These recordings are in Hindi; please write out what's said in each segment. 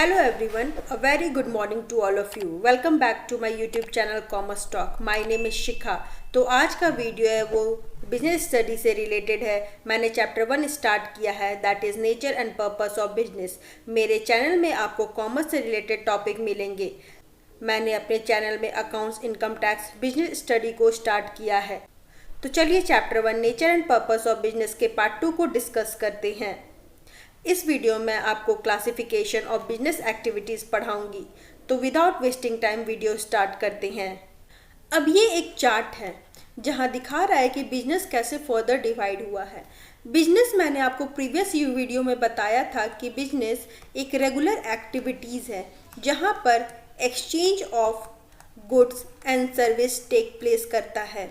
Hello everyone, a very good morning to all of you. Welcome back to my YouTube channel Commerce Talk. My name is Shikha. तो आज का वीडियो है वो बिजनेस स्टडी से रिलेटेड है। मैंने चैप्टर 1 स्टार्ट किया है, that is nature and purpose of business. मेरे चैनल में आपको कॉमर्स से रिलेटेड टॉपिक मिलेंगे। मैंने अपने चैनल में accounts, income tax, business study को स्टार्ट किया है। तो चलिए chapter 1 nature and purpose of business के पार्ट 2 को डिस्कस करते हैं। इस वीडियो में आपको क्लासिफिकेशन ऑफ बिजनेस एक्टिविटीज़ पढ़ाऊंगी। तो without wasting time video start करते हैं। अब ये एक चार्ट है जहां दिखा रहा है कि बिजनेस कैसे फर्दर डिवाइड हुआ है। बिजनेस मैंने आपको प्रीवियस वीडियो में बताया था कि बिजनेस एक रेगुलर एक्टिविटीज़ है जहां पर exchange of goods and service take place करता है,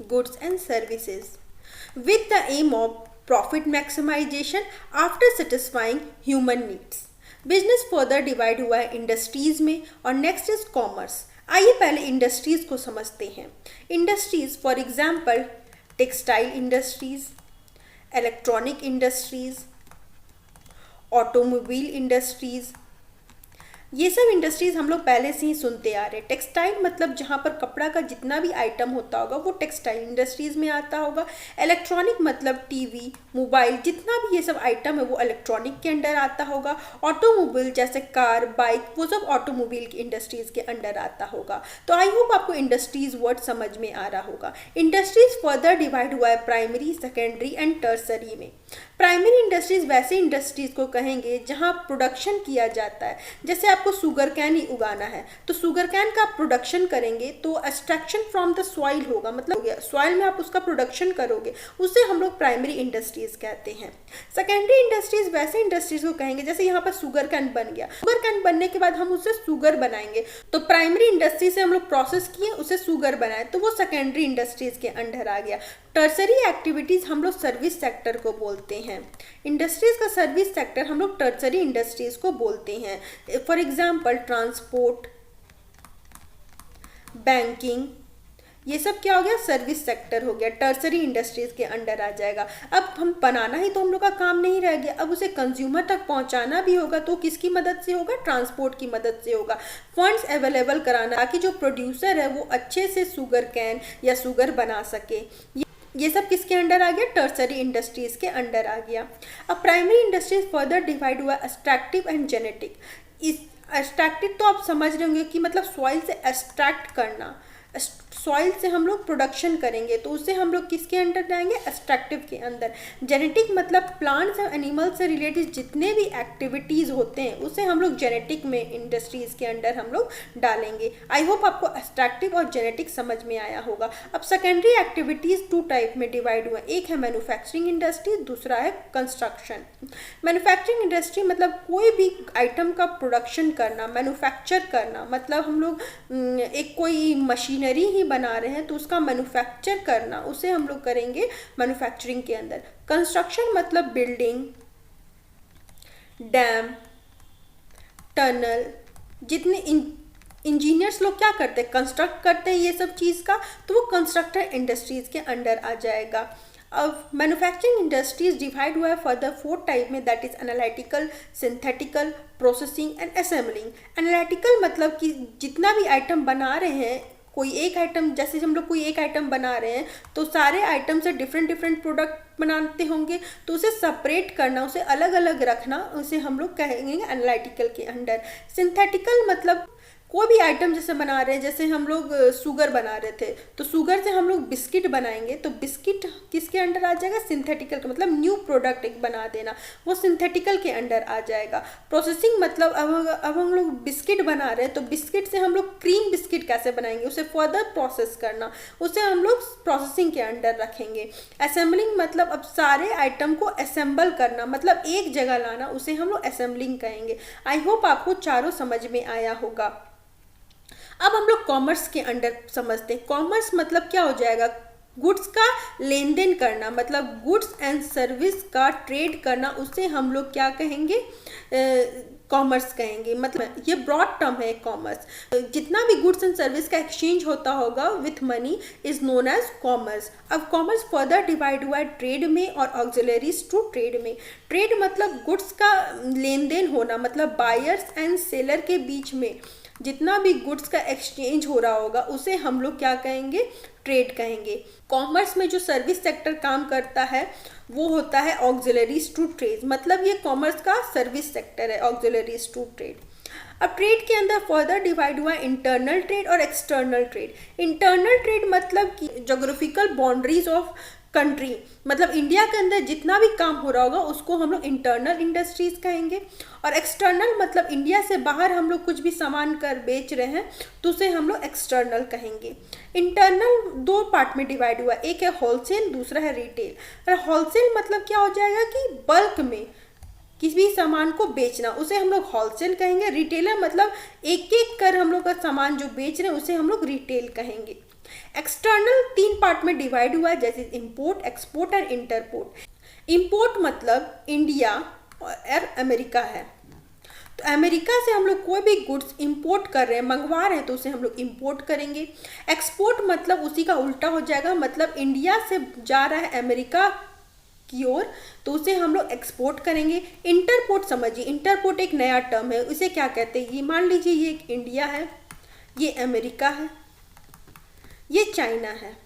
goods and services with the aim of profit maximization after satisfying human needs. Business further divide हुआ है इंडस्ट्रीज में और नेक्स्ट इज कॉमर्स। आइए पहले इंडस्ट्रीज को समझते हैं। Industries for example textile industries, electronic industries, automobile industries, ये सब इंडस्ट्रीज़ हम लोग पहले से ही सुनते आ रहे हैं। टेक्सटाइल मतलब जहाँ पर कपड़ा का जितना भी आइटम होता होगा वो टेक्सटाइल इंडस्ट्रीज़ में आता होगा। इलेक्ट्रॉनिक मतलब टीवी, मोबाइल, जितना भी ये सब आइटम है वो इलेक्ट्रॉनिक के अंडर आता होगा। ऑटोमोबाइल जैसे कार, बाइक, वो सब ऑटोमोबाइल की इंडस्ट्रीज़ के अंडर आता होगा। तो आई होप आपको इंडस्ट्रीज़ वर्ड समझ में आ रहा होगा। इंडस्ट्रीज़ फर्दर डिवाइड हुआ है प्राइमरी, सेकेंडरी एंड टर्सरी में। प्राइमरी इंडस्ट्रीज़ वैसे इंडस्ट्रीज़ को कहेंगे जहाँ प्रोडक्शन किया जाता है। जैसे आपको शुगर कैन ही उगाना है तो शुगर कैन का आप प्रोडक्शन करेंगे तो एक्सट्रैक्शन फ्रॉम द सॉइल होगा, मतलब सॉइल में आप उसका प्रोडक्शन करोगे, उसे हम लोग प्राइमरी इंडस्ट्रीज़ कहते हैं। सेकेंडरी इंडस्ट्रीज़ वैसे इंडस्ट्रीज़ को कहेंगे जैसे यहाँ पर शुगर कैन बन गया, शुगर कैन बनने के बाद हम उससे शुगर बनाएंगे तो प्राइमरी इंडस्ट्री से हम लोग प्रोसेस किए, उसे शुगर बनाए तो वो सेकेंडरी इंडस्ट्रीज़ के अंडर आ गया। टर्सरी एक्टिविटीज़ हम लोग सर्विस सेक्टर को बोलते हैं। इंडस्ट्रीज़ का सर्विस सेक्टर हम लोग टर्सरी इंडस्ट्रीज़ को बोलते हैं। फॉर एग्जांपल ट्रांसपोर्ट, बैंकिंग, ये सब क्या हो गया, सर्विस सेक्टर हो गया, टर्सरी इंडस्ट्रीज़ के अंडर आ जाएगा। अब हम बनाना ही तो हम लोग का काम नहीं रह गया, अब उसे कंज्यूमर तक पहुंचाना भी होगा तो किसकी मदद से होगा, ट्रांसपोर्ट की मदद से होगा। फंड्स अवेलेबल कराना ताकि जो प्रोड्यूसर है वो अच्छे से शुगर कैन या शुगर बना सके, ये सब किसके अंडर आ गया, टर्सरी इंडस्ट्रीज़ के अंडर आ गया। अब प्राइमरी इंडस्ट्रीज फर्दर डिवाइड हुआ एक्सट्रैक्टिव एंड जेनेटिक। इस एक्सट्रैक्टिव तो आप समझ रहे होंगे कि मतलब सॉइल से एक्सट्रैक्ट करना, सॉइल से हम लोग प्रोडक्शन करेंगे तो उसे हम लोग किसके अंडर जाएंगे, एक्सट्रैक्टिव के अंदर। जेनेटिक मतलब प्लांट्स और एनिमल्स से रिलेटेड जितने भी एक्टिविटीज़ होते हैं उसे हम लोग जेनेटिक में इंडस्ट्रीज़ के अंडर हम लोग डालेंगे। आई होप आपको एक्सट्रैक्टिव और जेनेटिक समझ में आया होगा। अब सेकेंडरी एक्टिविटीज़ 2 टाइप में डिवाइड हुआ, एक है मैन्युफैक्चरिंग इंडस्ट्री, दूसरा है कंस्ट्रक्शन। मैन्युफैक्चरिंग इंडस्ट्री मतलब कोई भी आइटम का प्रोडक्शन करना, मैन्युफैक्चर करना, मतलब हम लोग एक कोई मशीनरी ही बना रहे हैं तो उसका मैन्युफैक्चर करना, उसे हम लोग करेंगे मैन्युफैक्चरिंग के अंदर। कंस्ट्रक्शन मतलब बिल्डिंग, डैम, टनल, जितने इंजीनियर्स लोग क्या करते हैं, कंस्ट्रक्ट करते हैं ये सब चीज़ का, तो वो कंस्ट्रक्टर इंडस्ट्रीज़ के अंडर आ जाएगा। अब मैन्युफैक्चरिंग इंडस्ट्रीज डिवाइड हुआ है फर्दर 4 टाइप में, that is analytical, synthetical, processing and assembling. Analytical मतलब कि जितना भी आइटम बना रहे हैं, कोई एक आइटम, जैसे हम लोग कोई एक आइटम बना रहे हैं तो सारे आइटम से डिफरेंट प्रोडक्ट बनाते होंगे तो उसे सेपरेट करना, उसे अलग अलग रखना, उसे हम लोग कहेंगे एनालिटिकल के अंडर। सिंथेटिकल मतलब कोई भी आइटम जैसे बना रहे हैं, जैसे हम लोग शुगर बना रहे थे तो शुगर से हम लोग बिस्किट बनाएंगे तो बिस्किट किसके अंडर आ जाएगा, सिंथेटिकल का, मतलब न्यू प्रोडक्ट एक बना देना, वो सिंथेटिकल के अंडर आ जाएगा। प्रोसेसिंग मतलब अब हम लोग बिस्किट बना रहे हैं तो बिस्किट से हम लोग क्रीम बिस्किट कैसे बनाएंगे, उसे फर्दर प्रोसेस करना, उसे हम लोग प्रोसेसिंग के अंडर रखेंगे। असेंबलिंग मतलब अब सारे आइटम को असेंबल करना, मतलब एक जगह लाना, उसे हम लोग असेंबलिंग कहेंगे। आई होप आपको चारों समझ में आया होगा। अब हम लोग कॉमर्स के अंडर समझते हैं। कॉमर्स मतलब क्या हो जाएगा, गुड्स का लेन देन करना, मतलब गुड्स एंड सर्विस का ट्रेड करना, उसे हम लोग क्या कहेंगे, कॉमर्स कहेंगे। मतलब ये ब्रॉड टर्म है कॉमर्स। जितना भी गुड्स एंड सर्विस का एक्सचेंज होता होगा with money is known as commerce. अब कॉमर्स फर्दर डिवाइड हुआ है ट्रेड में और ऑक्सिलरीज टू ट्रेड में। ट्रेड मतलब गुड्स का लेन देन होना, मतलब बायर्स एंड सेलर के बीच में जितना भी गुड्स का एक्सचेंज हो रहा होगा उसे हम लोग क्या कहेंगे, ट्रेड कहेंगे। कॉमर्स में जो सर्विस सेक्टर काम करता है वो होता है ऑक्सिलरीज टू ट्रेड, मतलब ये कॉमर्स का सर्विस सेक्टर है, ऑक्सिलरीज टू ट्रेड। अब ट्रेड के अंदर फर्दर डिवाइड हुआ इंटरनल ट्रेड और एक्सटर्नल ट्रेड। इंटरनल ट्रेड मतलब कि जोग्राफिकल बाउंड्रीज ऑफ कंट्री, मतलब इंडिया के अंदर जितना भी काम हो रहा होगा उसको हम लोग इंटरनल इंडस्ट्रीज कहेंगे। और एक्सटर्नल मतलब इंडिया से बाहर हम लोग कुछ भी सामान कर बेच रहे हैं तो उसे हम लोग एक्सटर्नल कहेंगे। इंटरनल दो पार्ट में डिवाइड हुआ, एक है होलसेल, दूसरा है रिटेल। और होलसेल मतलब क्या हो जाएगा कि बल्क में किसी भी सामान को बेचना, उसे हम लोग होलसेल कहेंगे। रिटेलर मतलब एक एक कर हम लोग का सामान जो बेच रहे हैं उसे हम लोग रिटेल कहेंगे। एक्सटर्नल तीन पार्ट में डिवाइड हुआ है, जैसे इंपोर्ट, एक्सपोर्ट और इंटरपोर्ट। इंपोर्ट मतलब इंडिया और अमेरिका है, तो अमेरिका से हम लोग कोई भी गुड्स इंपोर्ट कर रहे हैं, मंगवा रहे हैं, तो उसे हम लोग इंपोर्ट करेंगे। एक्सपोर्ट मतलब उसी का उल्टा हो जाएगा, मतलब इंडिया से जा रहा है अमेरिका की ओर तो उसे हम लोग एक्सपोर्ट करेंगे। इंटरपोर्ट समझिए, इंटरपोर्ट एक नया टर्म है, उसे क्या कहते हैं, ये मान लीजिए ये एक इंडिया है, ये अमेरिका है, ये चाइना है।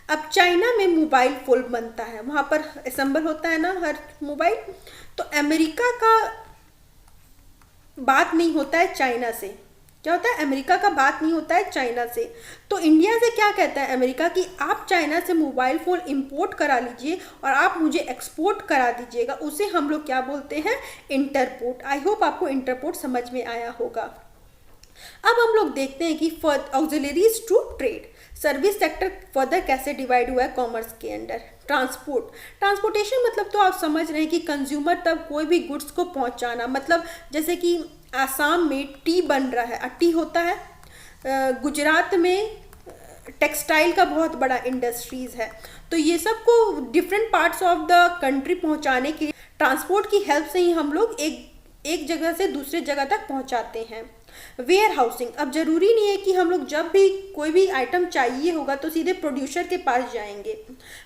अब चाइना में मोबाइल फोन बनता है, वहाँ पर असेंबल होता है ना हर मोबाइल, तो अमेरिका का बात नहीं होता है चाइना से। क्या होता है, अमेरिका का बात नहीं होता है चाइना से, तो इंडिया से क्या कहता है अमेरिका कि आप चाइना से मोबाइल फ़ोन इंपोर्ट करा लीजिए और आप मुझे एक्सपोर्ट करा दीजिएगा, उसे हम लोग क्या बोलते हैं, इंटरपोर्ट। आई होप आपको इंटरपोर्ट समझ में आया होगा। अब हम लोग देखते हैं कि auxiliaries to trade, service sector further कैसे डिवाइड हुआ है कॉमर्स के अंदर। ट्रांसपोर्टेशन मतलब तो आप समझ रहे हैं कि कंज्यूमर तक कोई भी गुड्स को पहुंचाना, मतलब जैसे कि आसाम में टी बन रहा है, टी होता है, गुजरात में टेक्सटाइल का बहुत बड़ा इंडस्ट्रीज़ है, तो ये सब को different parts of the country पहुंचाने के लिए ट्रांसपोर्ट की हेल्प से ही हम लोग एक जगह से दूसरे जगह तक पहुंचाते हैं। वेयर हाउसिंग, अब जरूरी नहीं है कि हम लोग जब भी कोई भी आइटम चाहिए होगा तो सीधे प्रोड्यूसर के पास जाएंगे,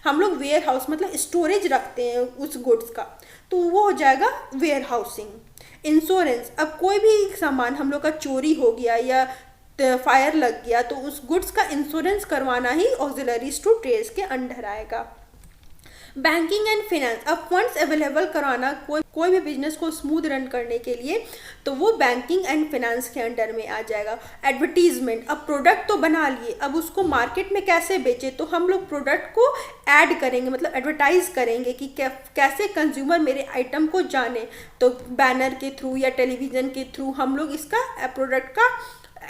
हम लोग वेयर हाउस मतलब स्टोरेज रखते हैं उस गुड्स का, तो वो हो जाएगा वेयर हाउसिंग। इंश्योरेंस, अब कोई भी सामान हम लोग का चोरी हो गया या फायर लग गया तो उस गुड्स का इंश्योरेंस करवाना ही ऑक्सिलरीज टू ट्रेड के अंडर आएगा। बैंकिंग एंड फिनेंस, अब फंड्स अवेलेबल कराना कोई भी बिजनेस को स्मूथ रन करने के लिए तो वो बैंकिंग एंड फिनेंस के अंडर में आ जाएगा। एडवर्टीजमेंट, अब प्रोडक्ट तो बना लिए, अब उसको मार्केट में कैसे बेचे, तो हम लोग प्रोडक्ट को ऐड करेंगे, मतलब एडवर्टाइज करेंगे कि कैसे कंज्यूमर मेरे आइटम को जाने, तो बैनर के थ्रू या टेलीविज़न के थ्रू हम लोग इसका प्रोडक्ट का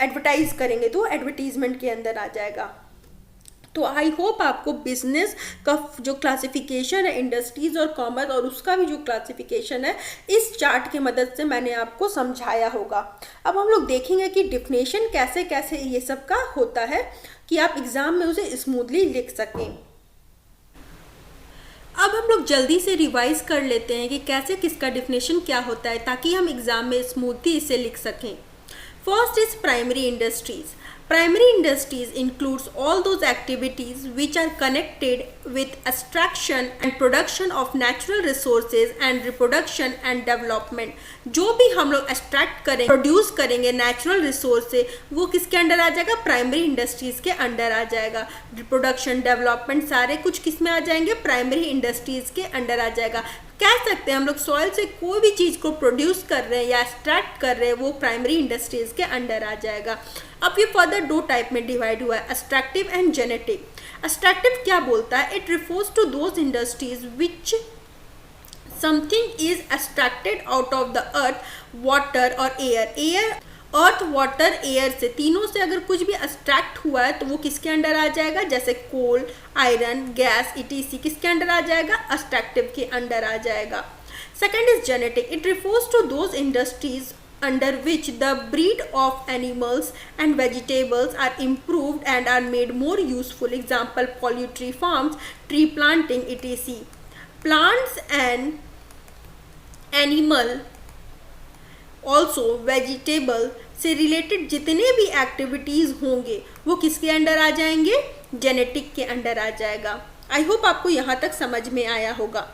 एडवर्टाइज करेंगे, तो एडवर्टीजमेंट के अंदर आ जाएगा। तो आई होप आपको बिजनेस का जो क्लासिफिकेशन है इंडस्ट्रीज और कॉमर्स और उसका भी जो क्लासिफिकेशन है इस चार्ट की मदद से मैंने आपको समझाया होगा। अब हम लोग देखेंगे कि डिफिनेशन कैसे कैसे ये सब का होता है कि आप एग्जाम में उसे स्मूथली लिख सकें। अब हम लोग जल्दी से रिवाइज कर लेते हैं कि कैसे किसका डिफिनेशन क्या होता है ताकि हम एग्जाम में स्मूथली इसे लिख सकें। First is primary industries. Primary industries includes all those activities which are connected with extraction and production of natural resources and reproduction and development। जो भी हम लोग extract करेंगे, प्रोड्यूस करेंगे नेचुरल रिसोर्स से, वो किसके अंडर आ जाएगा, प्राइमरी इंडस्ट्रीज के अंडर आ जाएगा। रिप्रोडक्शन, डेवलपमेंट सारे कुछ किस में आ जाएंगे, प्राइमरी इंडस्ट्रीज के अंडर आ जाएगा। कह सकते हैं हम लोग सॉइल से कोई भी चीज़ को प्रोड्यूस कर रहे हैं या एक्सट्रैक्ट कर रहे हैं वो प्राइमरी इंडस्ट्रीज के अंडर आ जाएगा। अब ये फर्दर दो टाइप में डिवाइड हुआ है, एक्सट्रैक्टिव एंड जेनेटिक। एक्सट्रैक्टिव क्या बोलता है, it refers to those industries which something is extracted out of the earth, water और एयर। अर्थ, वाटर, एयर से तीनों से अगर कुछ भी एक्सट्रैक्ट हुआ है तो वो किसके अंडर आ जाएगा, जैसे कोल, आयरन, गैस, इटीसी किसके अंडर आ जाएगा, एक्सट्रैक्टिव के अंडर आ जाएगा। Second is genetic, it refers to those industries under which the breed of animals and vegetables are improved and are made more useful. Example, poultry farms, tree planting, etc. Plants and animal also vegetable से रिलेटेड जितने भी एक्टिविटीज़ होंगे वो किसके अंडर आ जाएंगे, जेनेटिक के अंडर आ जाएगा। आई होप आपको यहाँ तक समझ में आया होगा।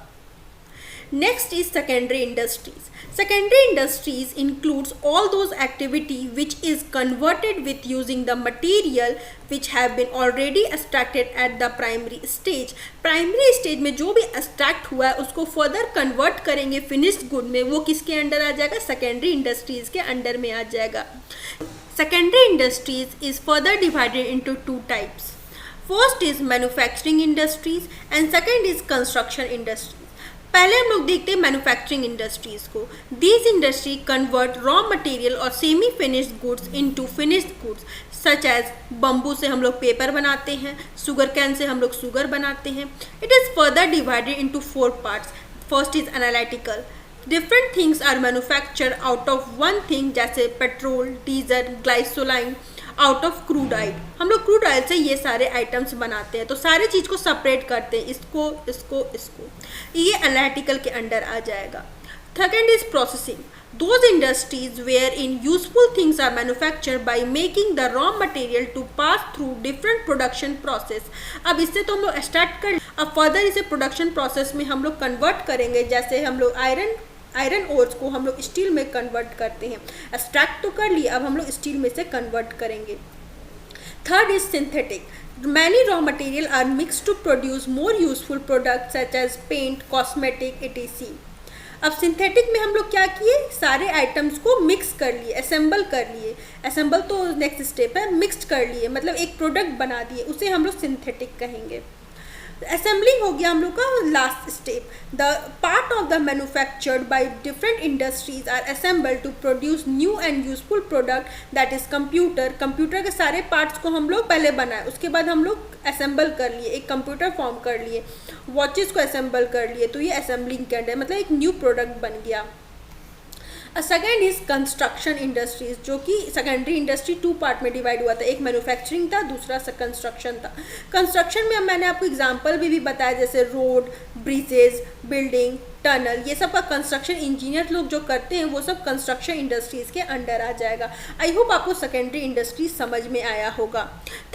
Next is secondary industries. Secondary industries includes all those activity which is converted with using the material which have been already extracted at the primary stage. Primary stage में जो भी extract हुआ है उसको further convert करेंगे finished good में, वो किसके अंडर आ जाएगा, secondary industries के अंडर में आ जाएगा। Secondary industries is further divided into two types. First is manufacturing industries and second is construction industries. पहले हम लोग देखते हैं मैन्युफैक्चरिंग इंडस्ट्रीज़ को। These industry convert raw material और semi finished goods into finished goods such as bamboo से हम लोग पेपर बनाते हैं, शुगर कैन से हम लोग शुगर बनाते हैं। It is further divided into 4 parts. First is analytical, different things are manufacture out of one thing, जैसे petrol, diesel, gasoline out of crude oil. हम लोग क्रूड ऑयल से ये सारे आइटम्स बनाते हैं, तो सारे चीज़ को सेपरेट करते हैं, इसको इसको इसको, ये एनालिटिकल के अंडर आ जाएगा। Second is processing, those industries where in useful things are manufacture by making the raw material to pass through different production process. अब इससे तो हम लोग स्टार्ट कर, अब फर्दर इसे प्रोडक्शन प्रोसेस में हम लोग कन्वर्ट करेंगे। जैसे हम लोग आयरन ओर्स को हम लोग स्टील में कन्वर्ट करते हैं, एक्सट्रैक्ट तो कर लिए, अब हम लोग स्टील में से कन्वर्ट करेंगे। Third is synthetic, many raw material are mix to produce more useful product such as paint, cosmetic etc। अब सिंथेटिक में हम लोग क्या किए, सारे आइटम्स को मिक्स कर लिए, असेंबल कर लिए। असेंबल तो नेक्स्ट स्टेप है, मिक्सड कर लिए मतलब एक प्रोडक्ट बना दिए, उसे हम लोग सिंथेटिक कहेंगे। असेंबलिंग हो गया हम लोग का last step. The part of the manufactured by different industries are assembled to produce new and useful product, that is computer. Computer के सारे पार्ट्स को हम लोग पहले बनाए, उसके बाद हम लोग असेंबल कर लिए, एक कंप्यूटर फॉर्म कर लिए, वॉचेस को असेंबल कर लिए, तो ये असेंबलिंग के अंडर मतलब एक न्यू प्रोडक्ट बन गया। सेकेंड इज कंस्ट्रक्शन इंडस्ट्रीज, जो कि सेकेंडरी इंडस्ट्री 2 पार्ट में डिवाइड हुआ था, एक मैन्युफैक्चरिंग था, दूसरा कंस्ट्रक्शन था। कंस्ट्रक्शन में मैंने आपको एग्जांपल भी बताया, जैसे रोड, ब्रिजेज, बिल्डिंग, टनल, ये सब का कंस्ट्रक्शन इंजीनियर लोग जो करते हैं वो सब कंस्ट्रक्शन इंडस्ट्रीज के अंडर आ जाएगा। आई होप आपको सेकेंडरी इंडस्ट्रीज समझ में आया होगा।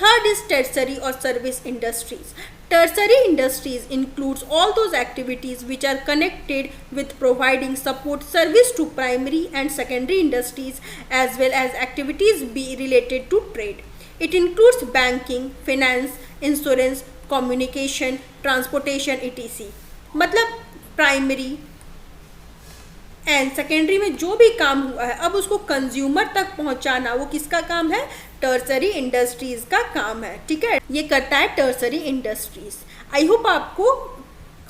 थर्ड इज टर्सरी और service industries. Tertiary industries includes all those activities which are connected with providing support service to primary and secondary industries, as well as activities be related to trade. It includes banking, finance, insurance, communication, transportation etc. मतलब प्राइमरी एंड सेकेंडरी में जो भी काम हुआ है अब उसको कंज्यूमर तक पहुंचाना, वो किसका काम है, टर्सरी इंडस्ट्रीज का काम है। ठीक है, ये करता है टर्सरी इंडस्ट्रीज। आई होप आपको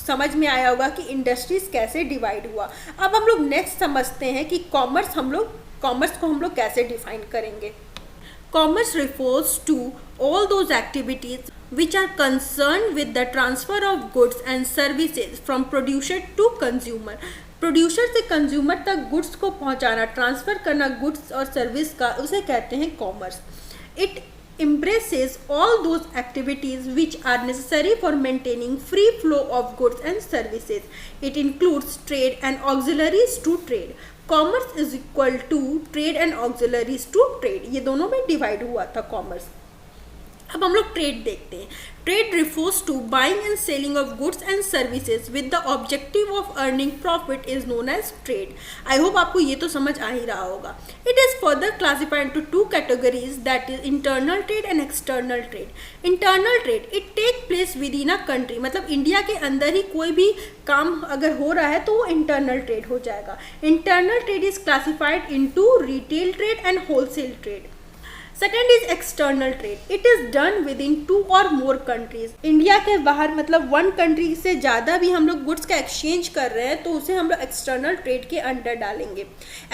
समझ में आया होगा कि इंडस्ट्रीज कैसे डिवाइड हुआ। अब हम लोग नेक्स्ट समझते हैं कि कॉमर्स को हम लोग कैसे डिफाइन करेंगे। Commerce refers to all those activities which are concerned with the transfer of goods and services from producer to consumer। Producer से कंज्यूमर तक गुड्स को पहुंचाना, ट्रांसफ़र करना गुड्स और सर्विस का, उसे कहते हैं commerce. It embraces all those activities which are necessary for maintaining free flow of goods and services. It includes trade and auxiliaries to trade. Commerce is equal to trade and auxiliaries to trade. ये दोनों में डिवाइड हुआ था कॉमर्स। अब हम लोग ट्रेड देखते हैं। Trade refers to buying and selling of goods and services with the objective of earning profit is known as trade. I hope आपको ये तो समझ आ ही रहा होगा। It is further classified to 2 categories, that is internal trade and external trade. Internal trade it take place within a country, मतलब इंडिया के अंदर ही कोई भी काम अगर हो रहा है तो वो इंटरनल ट्रेड हो जाएगा। Internal trade is classified into retail trade and wholesale trade. Second is external trade, it is done with in 2 और मोर कंट्रीज। इंडिया के बाहर मतलब 1 कंट्री से ज़्यादा भी हम लोग गुड्स का एक्सचेंज कर रहे हैं तो उसे हम लोग एक्सटर्नल ट्रेड के अंडर डालेंगे।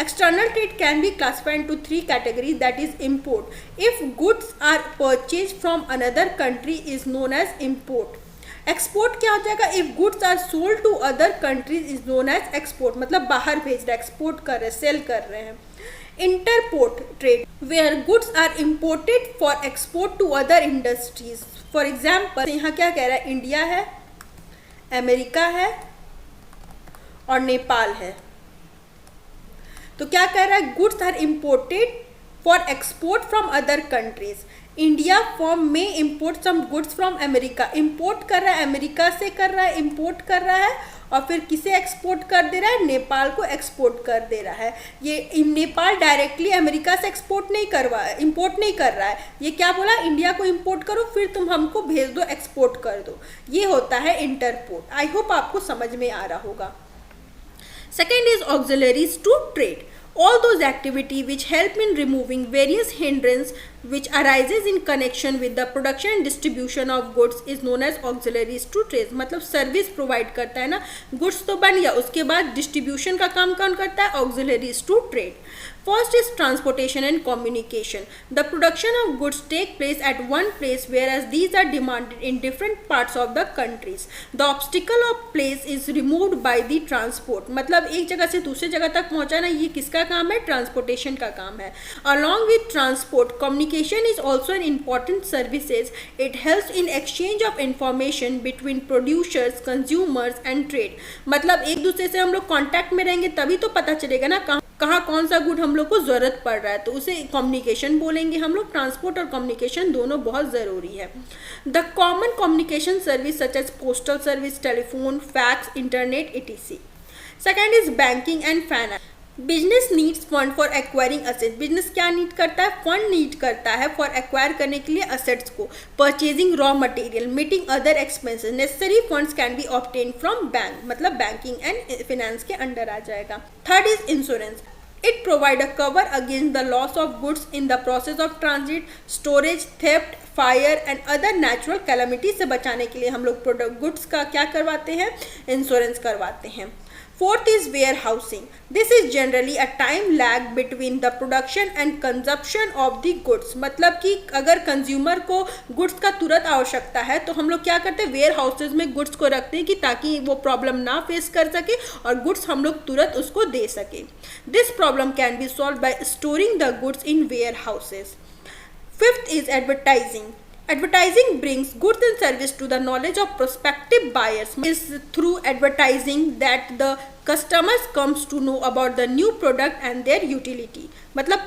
External trade can be classified to 3 categories, that is import. If goods are purchase from another country is known as import. Export क्या हो जाएगा, if goods are sold to other countries is known as export, मतलब बाहर भेज रहे, एक्सपोर्ट कर रहे, सेल कर रहे हैं। Entrepot trade where goods are imported for export to other industries. For example यहाँ क्या कह रहा है, इंडिया है, अमेरिका है और नेपाल है। तो क्या कह रहा है, goods are imported for export from other countries. India firm में import some goods from America, import कर रहा है अमेरिका से, कर रहा है इम्पोर्ट कर रहा है, और फिर किसे एक्सपोर्ट कर दे रहा है, नेपाल को एक्सपोर्ट कर दे रहा है। ये नेपाल डायरेक्टली अमेरिका से एक्सपोर्ट नहीं इम्पोर्ट नहीं कर रहा है, ये क्या बोला, इंडिया को इम्पोर्ट करो फिर तुम हमको भेज दो, एक्सपोर्ट कर दो, ये होता है इंटरपोर्ट। आई होप आपको समझ में आ रहा होगा। Second is auxiliaries to trade, all those activity which help in removing various hindrance which arises in connection with the production and distribution of goods is known as auxiliaries to trade। मतलब सर्विस प्रोवाइड करता है ना, गुड्स तो बन गया, उसके बाद डिस्ट्रीब्यूशन का काम कौन करता है, auxiliaries to trade. First is transportation and communication. The production of goods take place at one place whereas these are demanded in different parts of the countries. The obstacle of place is removed by the transport. मतलब एक जगह से दूसरी जगह तक पहुंचाना, ये किसका काम है, ट्रांसपोर्टेशन का काम है। Along with transport, communication is also an important services. It helps in exchange of information between producers, consumers and trade. मतलब एक दूसरे से हम लोग कांटेक्ट में रहेंगे तभी तो पता चलेगा ना कहाँ कौन सा गुड हम लोग को ज़रूरत पड़ रहा है, तो उसे कम्युनिकेशन बोलेंगे हम लोग। ट्रांसपोर्ट और कम्युनिकेशन दोनों बहुत ज़रूरी है। The common communication service such as postal service, telephone, fax, internet etc. Second is banking and finance. Business needs fund for acquiring assets. Business क्या नीड करता है, फंड नीड करता है फॉर एक्वायर करने के लिए असेट्स को। Purchasing raw material, meeting other expenses, necessary funds can be obtain from bank, मतलब बैंकिंग एंड फाइनेंस के अंडर आ जाएगा। Third is insurance. It provide a cover against the loss of goods in the process of transit, storage, theft, fire and other natural calamities से बचाने के लिए हम लोग प्रोडक्ट गुड्स का क्या करवाते हैं, इंश्योरेंस करवाते हैं। Fourth is warehousing. This is generally a time lag between the production and consumption of the goods. मतलब कि अगर कंज्यूमर को गुड्स का तुरंत आवश्यकता है तो हम लोग क्या करते हैं, वेयर हाउसेज में गुड्स को रखते हैं कि ताकि वो प्रॉब्लम ना फेस कर सके और गुड्स हम लोग तुरंत उसको दे सके। This problem can be solve by storing the goods in warehouses. Fifth is advertising. Advertising brings goods and service to the knowledge of prospective buyers. Is through advertising that the customers comes to know about the new product and their utility. मतलब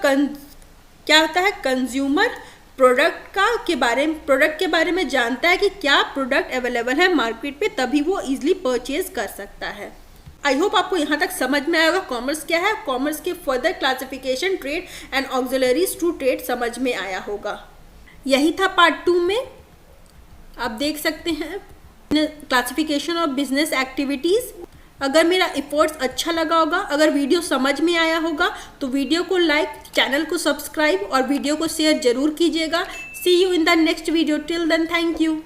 क्या होता है, कंज्यूमर प्रोडक्ट के बारे में जानता है कि क्या प्रोडक्ट अवेलेबल है मार्केट पे, तभी वो इजीली परचेज कर सकता है। आई होप आपको यहाँ तक समझ में आएगा कॉमर्स क्या है, कॉमर्स के further classification, trade and auxiliaries to trade समझ में आया होगा। यही था पार्ट 2 में, आप देख सकते हैं क्लासिफिकेशन ऑफ बिजनेस एक्टिविटीज़। अगर मेरा एफर्ट्स अच्छा लगा होगा, अगर वीडियो समझ में आया होगा तो वीडियो को लाइक, चैनल को सब्सक्राइब और वीडियो को शेयर जरूर कीजिएगा। See you in the next video, till then thank you.